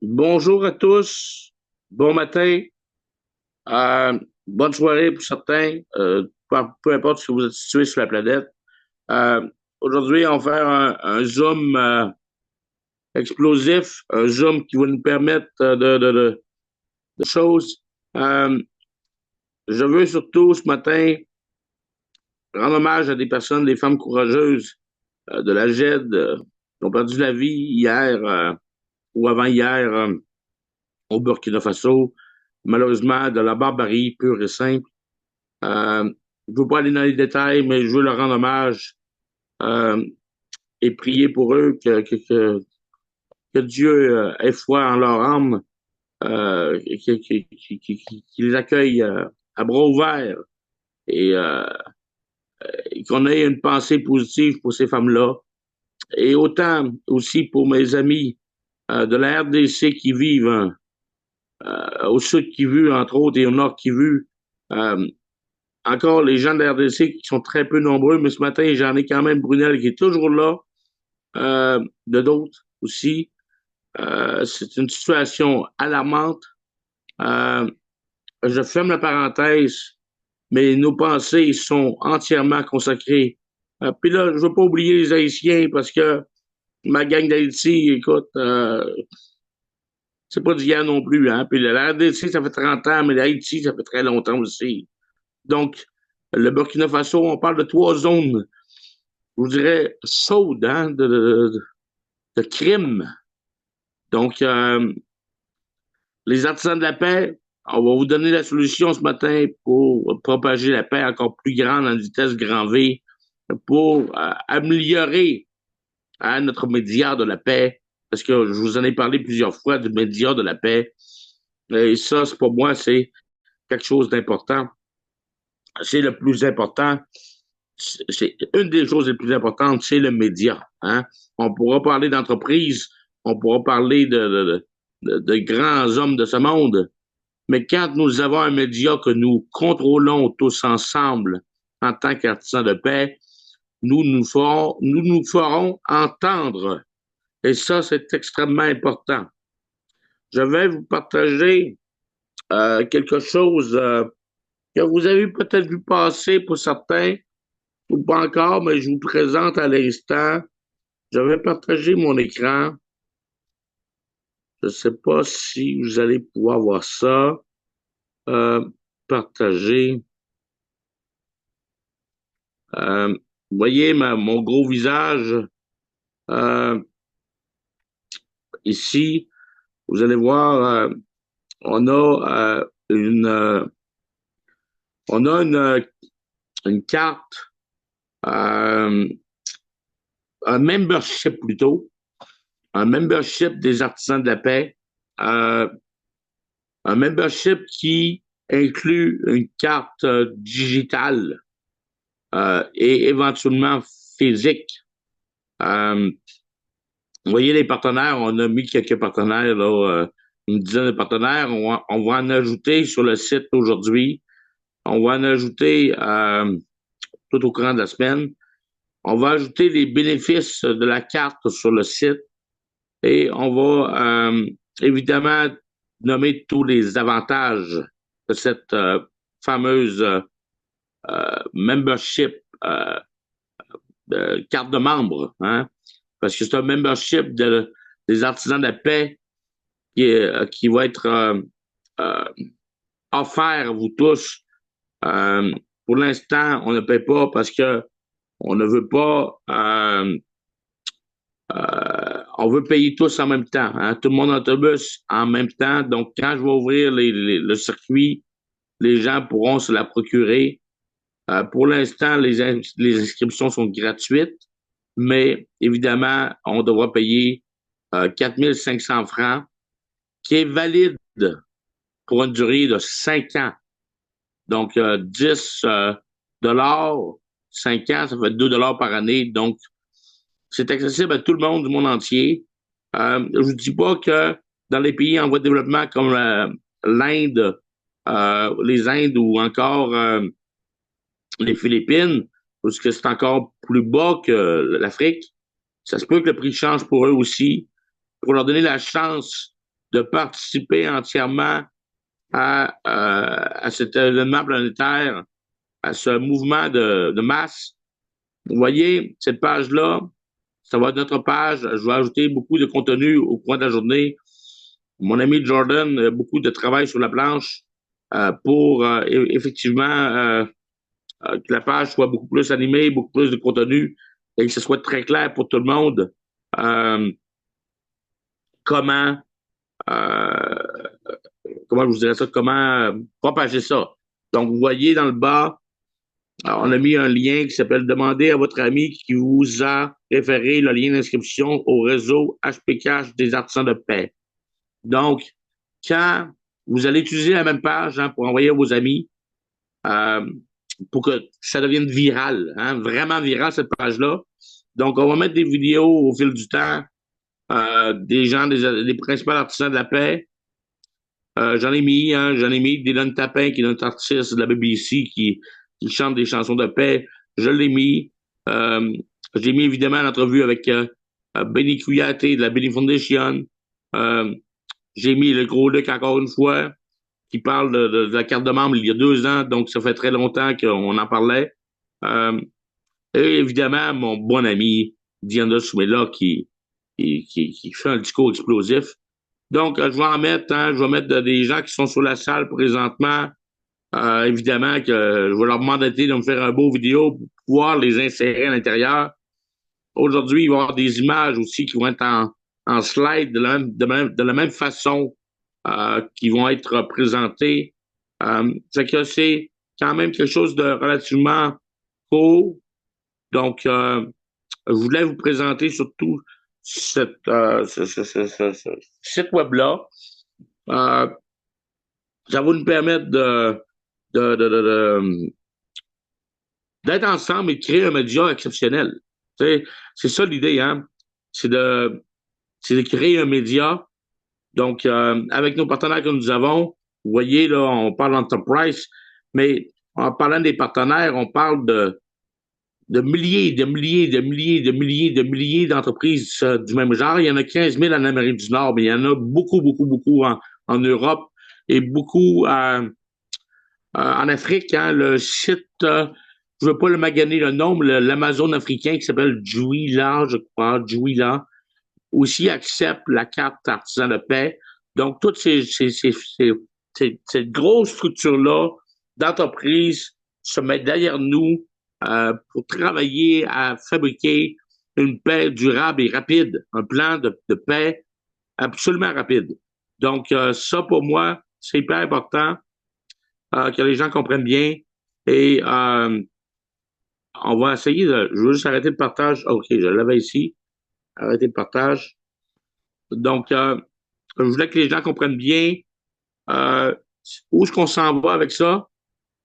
Bonjour à tous, bon matin, bonne soirée pour certains, peu importe si vous êtes situé sur la planète. Euh, Aujourd'hui, on va faire un zoom explosif, un zoom qui va nous permettre de choses. Euh, je veux surtout ce matin rendre hommage à des personnes, des femmes courageuses de la GED qui ont perdu la vie hier ou avant-hier au Burkina Faso, malheureusement de la barbarie pure et simple. Je ne veux pas aller dans les détails, mais je veux leur rendre hommage euh, et prier pour eux que Dieu ait foi en leur âme, qu'il les accueille à bras ouverts et, et qu'on ait une pensée positive pour ces femmes-là. Et autant aussi pour mes amis de la RDC qui vivent au sud Kivu, entre autres, et au nord Kivu. Euh, Encore les gens de la RDC qui sont très peu nombreux, mais ce matin, j'en ai quand même Brunel qui est toujours là, de d'autres aussi. C'est une situation alarmante. Euh, je ferme la parenthèse, mais nos pensées sont entièrement consacrées. Puis là, je veux pas oublier les Haïtiens parce que ma gang d'Haïti, écoute, c'est pas d'hier non plus, hein. Puis la RDC, ça fait 30 ans, mais l'Haïti, ça fait très longtemps aussi. Donc, le Burkina Faso, on parle de trois zones, je vous dirais, chaudes, hein, de crimes. Donc, les artisans de la paix, on va vous donner la solution ce matin pour propager la paix encore plus grande en vitesse grand V, pour améliorer hein, notre média de la paix, parce que je vous en ai parlé plusieurs fois du média de la paix. Et ça, c'est pour moi, c'est quelque chose d'important. C'est le plus important. C'est une des choses les plus importantes, c'est le média. Hein? On pourra parler d'entreprise, on pourra parler de grands hommes de ce monde, mais quand nous avons un média que nous contrôlons tous ensemble en tant qu'artisans de paix, nous nous ferons entendre. Et ça, c'est extrêmement important. Je vais vous partager quelque chose que vous avez peut-être vu passer pour certains, ou pas encore, mais je vous présente à l'instant. Je vais partager mon écran. Je ne sais pas si vous allez pouvoir voir ça. Euh, Partager. Vous voyez mon gros visage euh, ici. Vous allez voir, on a une carte, euh, un membership plutôt, un membership des artisans de la paix, euh, un membership qui inclut une carte digitale et éventuellement physique. Euh, Vous voyez les partenaires, on a mis quelques partenaires, là, une dizaine de partenaires. On va en ajouter sur le site aujourd'hui. On va en ajouter tout au courant de la semaine. On va ajouter les bénéfices de la carte sur le site et on va évidemment nommer tous les avantages de cette fameuse membership, carte de membre, hein? Parce que c'est un membership des artisans de la paix qui va être euh, offert à vous tous. Euh, pour l'instant, on ne paie pas parce que on ne veut pas. On veut payer tous en même temps, hein, tout le monde en autobus en même temps. Donc, quand je vais ouvrir le circuit, les gens pourront se la procurer. Pour l'instant, les inscriptions sont gratuites, mais évidemment, on devra payer 4500 francs, qui est valide pour une durée de 5 ans. Donc, 10 dollars, 5 ans, ça fait 2 dollars par année. Donc, c'est accessible à tout le monde du monde entier. Je ne dis pas que dans les pays en voie de développement comme l'Inde, les Indes ou encore les Philippines, parce que c'est encore plus bas que l'Afrique, ça se peut que le prix change pour eux aussi, pour leur donner la chance. de participer entièrement à cet événement planétaire, à ce mouvement de masse. Vous voyez, cette page-là, ça va être notre page. Je vais ajouter beaucoup de contenu au cours de la journée. Mon ami Jordan a beaucoup de travail sur la planche pour effectivement que la page soit beaucoup plus animée, beaucoup plus de contenu et que ce soit très clair pour tout le monde euh, comment, euh, comment je vous dirais ça, comment propager ça. Donc, vous voyez dans le bas, on a mis un lien qui s'appelle Demandez à votre ami qui vous a référé le lien d'inscription au réseau HPK des artisans de paix. Donc, quand vous allez utiliser la même page pour envoyer à vos amis, euh, pour que ça devienne viral, vraiment viral cette page-là. Donc, on va mettre des vidéos au fil du temps des gens, des principaux artisans de la paix. J'en ai mis Dylan Tapin, qui est notre artiste de la BBC qui chante des chansons de paix. Je l'ai mis. Euh, j'ai mis évidemment l'entrevue avec Benny Kouyaté de la Benny Foundation. Euh, j'ai mis le gros Luc encore une fois, qui parle de la carte de membre il y a 2 ans, donc ça fait très longtemps qu'on en parlait. Euh, et évidemment, mon bon ami Diana Soumela qui fait un discours explosif. Donc, je vais mettre des gens qui sont sur la salle présentement. Évidemment que je vais leur demander de me faire un beau vidéo pour pouvoir les insérer à l'intérieur. Aujourd'hui, il va y avoir des images aussi qui vont être en slide de la même façon qui vont être présentées. C'est que c'est quand même quelque chose de relativement court. Donc, je voulais vous présenter surtout ce site web-là. Euh, Ça va nous permettre de, de, de, de- d'être ensemble et de créer un média exceptionnel. Tu sais, c'est ça l'idée, hein? C'est de, c'est de créer un média. Donc, avec nos partenaires que nous avons, vous voyez, là, on parle d'enterprise, mais en parlant des partenaires, on parle de milliers, de milliers, de milliers, de milliers, de milliers d'entreprises du même genre. Il y en a 15 000 en Amérique du Nord, mais il y en a beaucoup, beaucoup, beaucoup en Europe et beaucoup en Afrique. Le site, je ne veux pas le maganer le nom, mais l'Amazon africain qui s'appelle Juila, je crois, Juila, aussi accepte la carte artisan de paix. Donc, toutes cette grosse structure-là d'entreprise se met derrière nous pour travailler à fabriquer une paix durable et rapide, un plan de paix absolument rapide. Donc, ça, pour moi, c'est hyper important que les gens comprennent bien. Et on va essayer de... Je veux juste arrêter le partage. OK, je l'avais ici. Arrêter le partage. Donc, je voulais que les gens comprennent bien euh, où est-ce qu'on s'en va avec ça.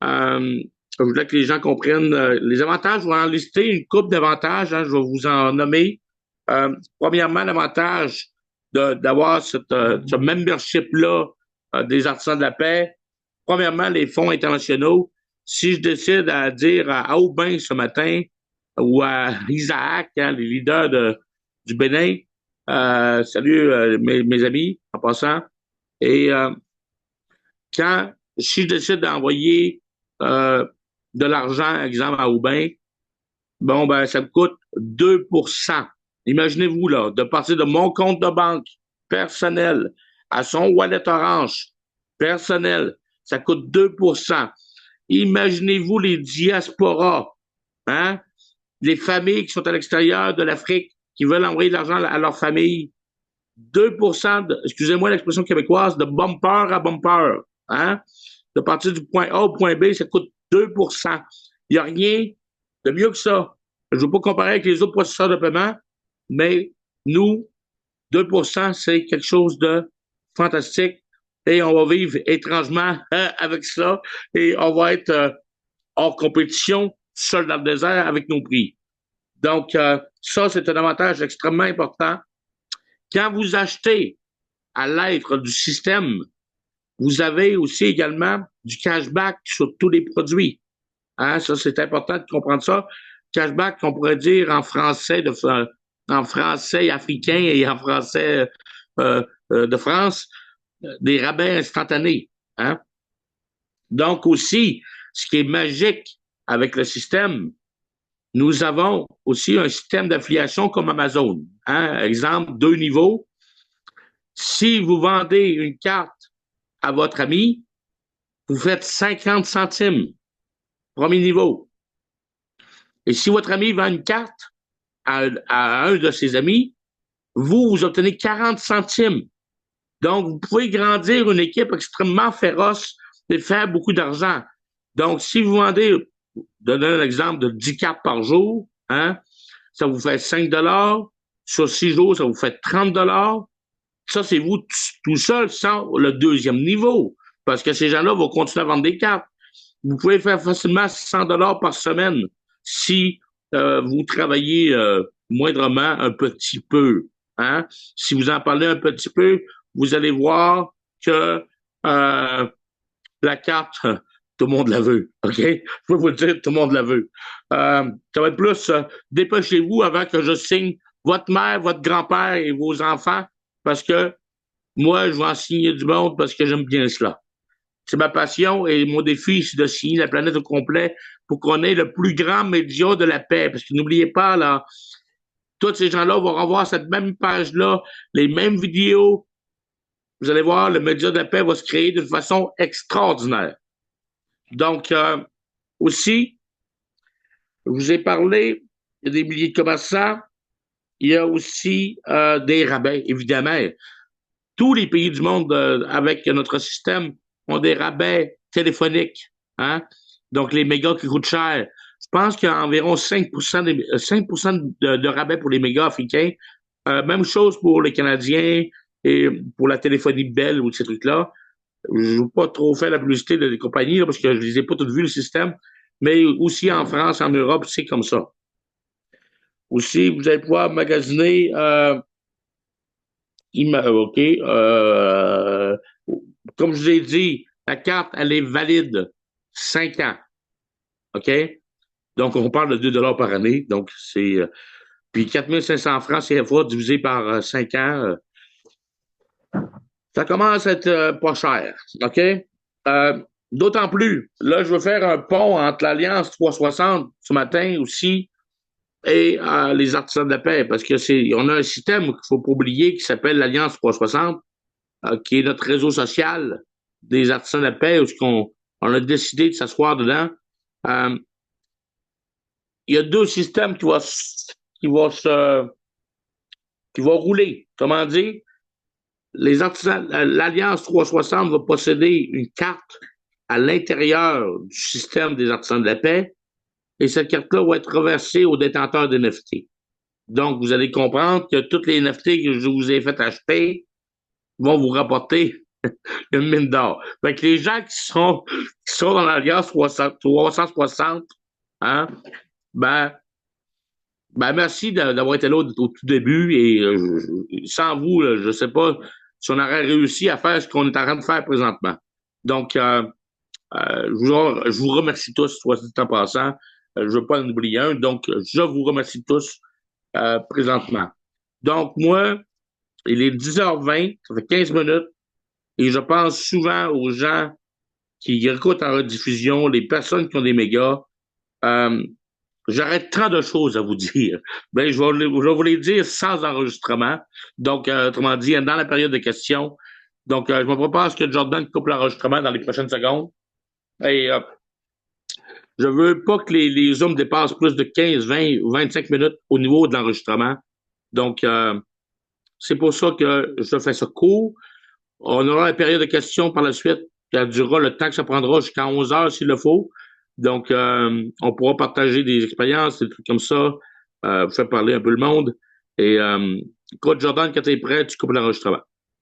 Je voulais que les gens comprennent les avantages. Je vais en lister une couple d'avantages. Je vais vous en nommer. Premièrement, l'avantage d'avoir ce membership-là des artisans de la paix. Premièrement, les fonds internationaux. Si je décide à dire à Aubin ce matin ou à Isaac, les leaders du Bénin, salut mes amis en passant, et quand si je décide d'envoyer euh, de l'argent, exemple, à Aubin, bon, ben, ça me coûte 2%. Imaginez-vous, là, de partir de mon compte de banque personnel à son wallet Orange personnel, ça coûte 2%. Imaginez-vous les diasporas, hein, les familles qui sont à l'extérieur de l'Afrique, qui veulent envoyer de l'argent à leur famille. 2%, excusez-moi l'expression québécoise, de bumper à bumper. Hein? De partir du point A au point B, ça coûte 2%. Il n'y a rien de mieux que ça. Je ne veux pas comparer avec les autres processeurs de paiement, mais nous, 2%, c'est quelque chose de fantastique. Et on va vivre étrangement avec ça. Et on va être hors compétition, seul dans le désert avec nos prix. Donc, ça, c'est un avantage extrêmement important. Quand vous achetez à l'être du système, vous avez aussi également du cashback sur tous les produits. Hein? Ça, c'est important de comprendre ça. Cashback, qu'on pourrait dire en français africain et en français de France, des rabais instantanés. Hein? Donc aussi, ce qui est magique avec le système, nous avons aussi un système d'affiliation comme Amazon. Hein? Exemple, 2 niveaux. Si vous vendez une carte à votre ami, vous faites 50 centimes, premier niveau. Et si votre ami vend une carte à un de ses amis, vous obtenez 40 centimes. Donc, vous pouvez grandir une équipe extrêmement féroce et faire beaucoup d'argent. Donc, si vous vendez, donner un exemple de 10 cartes par jour, hein, ça vous fait 5 dollars. Sur 6 jours, ça vous fait 30 dollars. Ça, c'est vous tout seul sans le deuxième niveau. Parce que ces gens-là vont continuer à vendre des cartes. Vous pouvez faire facilement 100 dollars par semaine si vous travaillez moindrement un petit peu. Hein? Si vous en parlez un petit peu, vous allez voir que la carte, tout le monde la veut. OK? Je peux vous le dire, tout le monde la veut. Ça va être plus, dépêchez-vous avant que je signe votre mère, votre grand-père et vos enfants, parce que moi, je vais en signer du monde parce que j'aime bien cela. C'est ma passion et mon défi, c'est de signer la planète au complet pour qu'on ait le plus grand média de la paix. Parce que n'oubliez pas, là, tous ces gens-là vont revoir cette même page-là, les mêmes vidéos. Vous allez voir, le média de la paix va se créer d'une façon extraordinaire. Donc, aussi, je vous ai parlé des milliers de commerçants. Il y a aussi des rabais, évidemment. Tous les pays du monde avec notre système ont des rabais téléphoniques. Hein? Donc, les mégas qui coûtent cher. Je pense qu'il y a environ 5%, 5% de rabais pour les mégas africains. Même chose pour les Canadiens et pour la téléphonie belle ou ces trucs-là. Je ne veux pas trop faire la publicité des compagnies là, parce que je ne les ai pas toutes vues, le système. Mais aussi en France, en Europe, c'est comme ça. Aussi, vous allez pouvoir magasiner OK. Comme je vous ai dit, la carte, elle est valide 5 ans. OK? Donc, on parle de 2 dollars par année. Donc, c'est. Puis 4500 francs CFA divisé par 5 ans, ça commence à être pas cher. OK? D'autant plus, là, je veux faire un pont entre l'Alliance 360 ce matin aussi et les artisans de la paix, parce que on a un système qu'il ne faut pas oublier qui s'appelle l'Alliance 360, qui est notre réseau social des artisans de la paix, où on a décidé de s'asseoir dedans. Il y a 2 systèmes qui vont rouler. Comment dire? Les artisans, l'Alliance 360 va posséder une carte à l'intérieur du système des artisans de la paix, et cette carte-là va être reversée aux détenteurs d'NFT. Donc, vous allez comprendre que toutes les NFT que je vous ai fait acheter vont vous rapporter une mine d'or. Fait que les gens qui sont dans l'Alliance 360, hein, ben, merci d'avoir été là au tout début et sans vous, je ne sais pas si on aurait réussi à faire ce qu'on est en train de faire présentement. Donc, je vous remercie tous, soit dit en passant. Je ne veux pas en oublier un. Donc, je vous remercie tous présentement. Donc, moi, il est 10h20, ça fait 15 minutes, et je pense souvent aux gens qui écoutent en rediffusion, les personnes qui ont des mégas. J'aurais tant de choses à vous dire. Ben, je vais vous les dire sans enregistrement. Donc, autrement dit, dans la période de questions. Donc, je me prépare à ce que Jordan coupe l'enregistrement dans les prochaines secondes. Et je veux pas que les Zooms dépassent plus de 15, 20 ou 25 minutes au niveau de l'enregistrement. Donc, c'est pour ça que je fais ce court. On aura la période de questions par la suite. Ça durera le temps que ça prendra jusqu'à 11 heures s'il le faut. Donc, on pourra partager des expériences, des trucs comme ça, faire parler un peu le monde. Et, Coach Jordan, quand tu es prêt, tu coupes l'enregistrement.